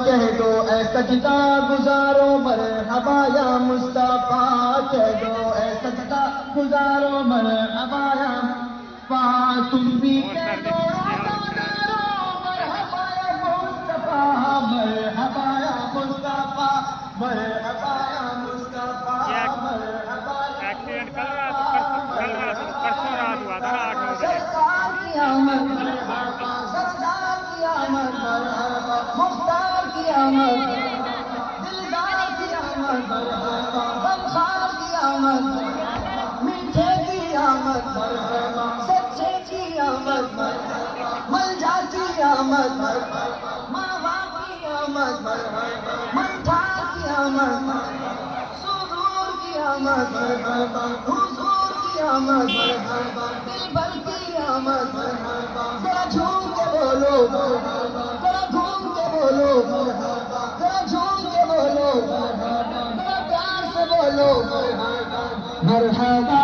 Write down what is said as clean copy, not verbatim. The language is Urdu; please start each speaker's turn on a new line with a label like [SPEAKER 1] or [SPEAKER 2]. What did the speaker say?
[SPEAKER 1] کہہ دو اے سجدہ گزارو مرحبا یا مصطفیٰ، کہہ دو اے سجدہ گزارو مرحبا یا تم بھی کہہ دو مرحبا یا مصطفیٰ، مرحبا یا مصطفیٰ، مرحبا یا مصطفیٰ، مرحبا یا
[SPEAKER 2] ایکسیڈنٹ کل پرسوں رات ہوا تھا 8 بجے۔
[SPEAKER 1] سرکار کی آمد مرحبا، سردار کی آمد مرحبا، مختار کی آمد، دلدار کی آمد مرحبا، غمخوار کی آمد، میٹھے کی آمد مرحبا، سچے کی آمد مرحبا، ملجا کی آمد مرحبا، ماوا کی آمد مرحبا، منٹھار کی آمد مرحبا، سرور کی آمد مرحبا، حضور کی آمد مرحبا، دل بھر کی آمد مرحبا، ذرا جھوم کے بولو ذرا گھوم کے بولو ذرا جھوم کے بولو ذرا پیار سے بولو مرحبا